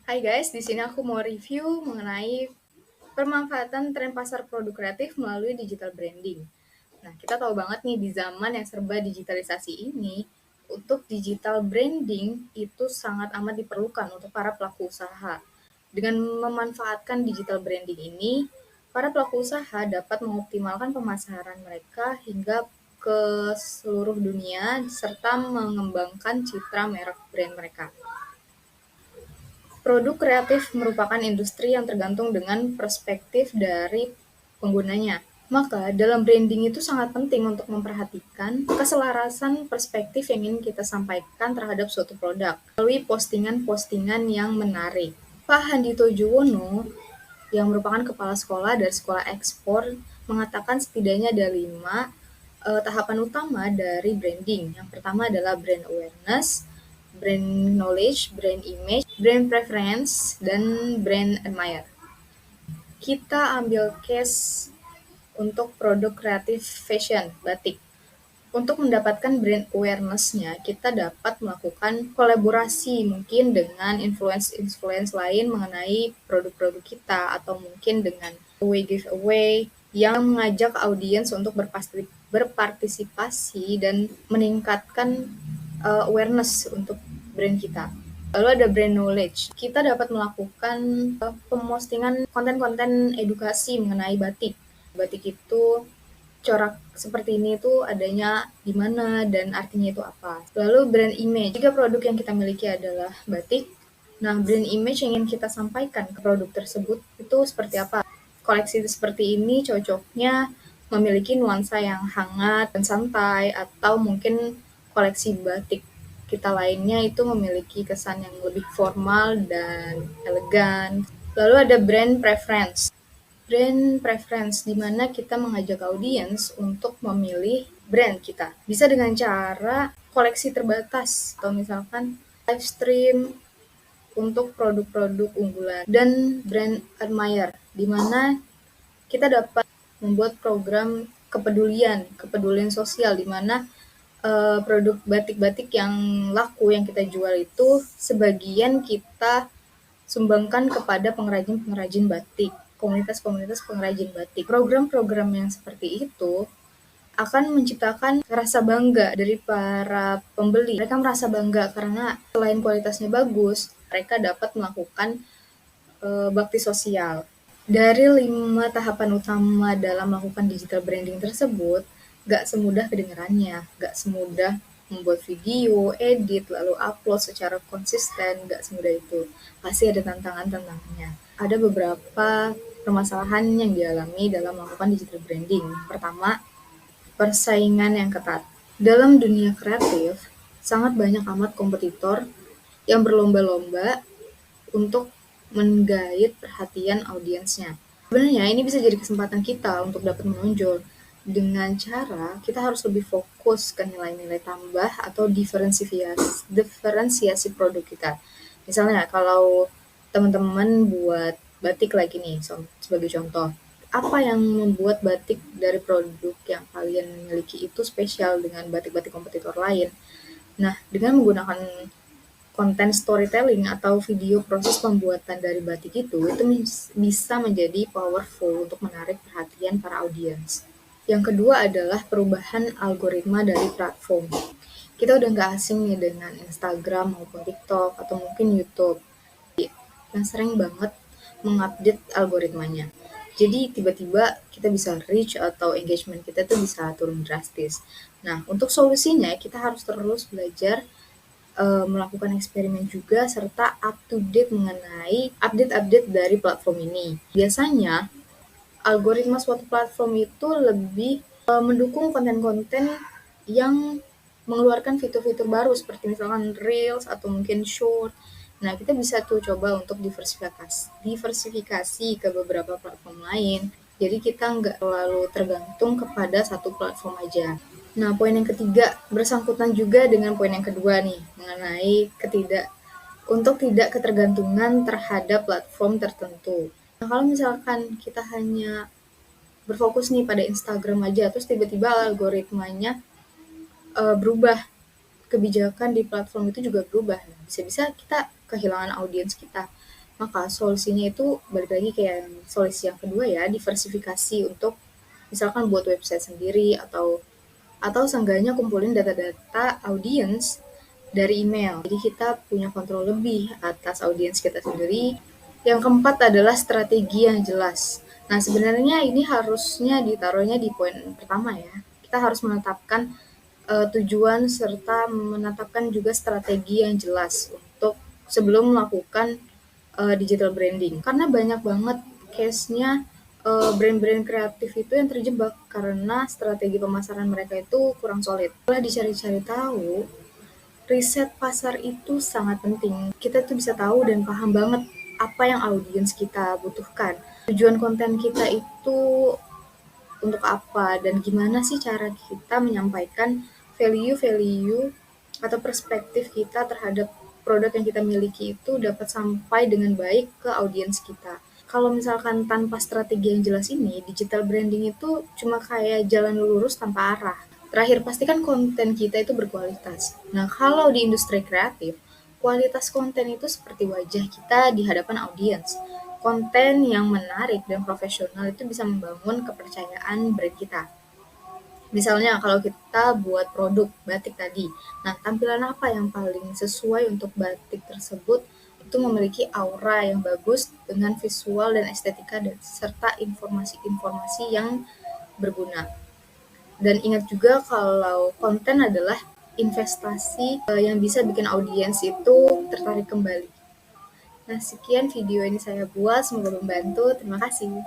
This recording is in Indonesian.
Hai guys, di sini aku mau review mengenai pemanfaatan tren pasar produk kreatif melalui digital branding. Nah, kita tahu banget nih di zaman yang serba digitalisasi ini, untuk digital branding itu sangat amat diperlukan untuk para pelaku usaha. Dengan memanfaatkan digital branding ini, para pelaku usaha dapat mengoptimalkan pemasaran mereka hingga ke seluruh dunia serta mengembangkan citra merek brand mereka. Produk kreatif merupakan industri yang tergantung dengan perspektif dari penggunanya. Maka, dalam branding itu sangat penting untuk memperhatikan keselarasan perspektif yang ingin kita sampaikan terhadap suatu produk melalui postingan-postingan yang menarik. Pak Handito Juwono, yang merupakan kepala sekolah dari sekolah ekspor, mengatakan setidaknya ada 5 tahapan utama dari branding. Yang pertama adalah brand awareness, brand knowledge, brand image, brand preference, dan brand admire. Kita ambil case untuk produk kreatif fashion, batik. Untuk mendapatkan brand awareness-nya, kita dapat melakukan kolaborasi mungkin dengan influence-influence lain mengenai produk-produk kita, atau mungkin dengan giveaway yang mengajak audiens untuk berpartisipasi dan meningkatkan awareness untuk brand kita. Lalu ada brand knowledge. Kita dapat melakukan pemostingan konten-konten edukasi mengenai batik. Batik itu corak seperti ini itu adanya di mana dan artinya itu apa. Lalu brand image. Jika produk yang kita miliki adalah batik, nah brand image yang ingin kita sampaikan ke produk tersebut itu seperti apa. Koleksi seperti ini cocoknya memiliki nuansa yang hangat dan santai, atau mungkin koleksi batik kita lainnya itu memiliki kesan yang lebih formal dan elegan. Lalu ada brand preference. Brand preference, di mana kita mengajak audiens untuk memilih brand kita. Bisa dengan cara koleksi terbatas, atau misalkan live stream untuk produk-produk unggulan. Dan brand admire, di mana kita dapat membuat program kepedulian sosial, di mana produk batik-batik yang laku yang kita jual itu sebagian kita sumbangkan kepada pengrajin-pengrajin batik, komunitas-komunitas pengrajin batik. Program-program yang seperti itu akan menciptakan rasa bangga dari para pembeli. Mereka merasa bangga karena selain kualitasnya bagus, mereka dapat melakukan bakti sosial. Dari 5 tahapan utama dalam melakukan digital branding tersebut, gak semudah kedengarannya, gak semudah membuat video, edit, lalu upload secara konsisten, gak semudah itu. Pasti ada tantangan-tantangannya. Ada beberapa permasalahan yang dialami dalam melakukan digital branding. Pertama, persaingan yang ketat. Dalam dunia kreatif, sangat banyak amat kompetitor yang berlomba-lomba untuk menggait perhatian audiensnya. Sebenarnya ini bisa jadi kesempatan kita untuk dapat menonjol dengan cara kita harus lebih fokus ke nilai-nilai tambah atau diferensiasi produk kita. Misalnya kalau teman-teman buat batik lagi nih, sebagai contoh, apa yang membuat batik dari produk yang kalian miliki itu spesial dengan batik-batik kompetitor lain? Nah, dengan menggunakan konten storytelling atau video proses pembuatan dari batik itu bisa menjadi powerful untuk menarik perhatian para audiens. Yang kedua adalah perubahan algoritma dari platform. Kita udah nggak asing nih dengan Instagram maupun TikTok atau mungkin YouTube yang sering banget mengupdate algoritmanya. Jadi tiba-tiba kita bisa reach atau engagement kita tuh bisa turun drastis. Nah, untuk solusinya kita harus terus belajar melakukan eksperimen juga serta up to date mengenai update-update dari platform ini. Biasanya algoritma suatu platform itu lebih mendukung konten-konten yang mengeluarkan fitur-fitur baru seperti misalkan Reels atau mungkin Short. Nah, kita bisa tuh coba untuk diversifikasi ke beberapa platform lain. Jadi kita nggak terlalu tergantung kepada satu platform aja. Nah, poin yang ketiga bersangkutan juga dengan poin yang kedua nih, mengenai untuk tidak ketergantungan terhadap platform tertentu. Nah, kalau misalkan kita hanya berfokus nih pada Instagram aja, terus tiba-tiba algoritmanya berubah, kebijakan di platform itu juga berubah. Nah, bisa-bisa kita kehilangan audiens kita. Maka solusinya itu balik lagi kayak solusi yang kedua ya, diversifikasi untuk misalkan buat website sendiri atau seenggaknya kumpulin data-data audiens dari email. Jadi kita punya kontrol lebih atas audiens kita sendiri. Yang keempat adalah strategi yang jelas. Nah, sebenarnya ini harusnya ditaruhnya di poin pertama ya. Kita harus menetapkan tujuan serta menetapkan juga strategi yang jelas untuk sebelum melakukan digital branding. Karena banyak banget case-nya brand-brand kreatif itu yang terjebak karena strategi pemasaran mereka itu kurang solid. Setelah dicari-cari tahu, riset pasar itu sangat penting. Kita tuh bisa tahu dan paham banget apa yang audiens kita butuhkan. Tujuan konten kita itu untuk apa dan gimana sih cara kita menyampaikan value-value atau perspektif kita terhadap produk yang kita miliki itu dapat sampai dengan baik ke audiens kita. Kalau misalkan tanpa strategi yang jelas ini, digital branding itu cuma kayak jalan lurus tanpa arah. Terakhir, pastikan konten kita itu berkualitas. Nah, kalau di industri kreatif, kualitas konten itu seperti wajah kita di hadapan audiens. Konten yang menarik dan profesional itu bisa membangun kepercayaan brand kita. Misalnya kalau kita buat produk batik tadi, nah tampilan apa yang paling sesuai untuk batik tersebut itu memiliki aura yang bagus dengan visual dan estetika dan serta informasi-informasi yang berguna. Dan ingat juga kalau konten adalah investasi yang bisa bikin audiens itu tertarik kembali. Nah, sekian video ini saya buat, semoga membantu. Terima kasih.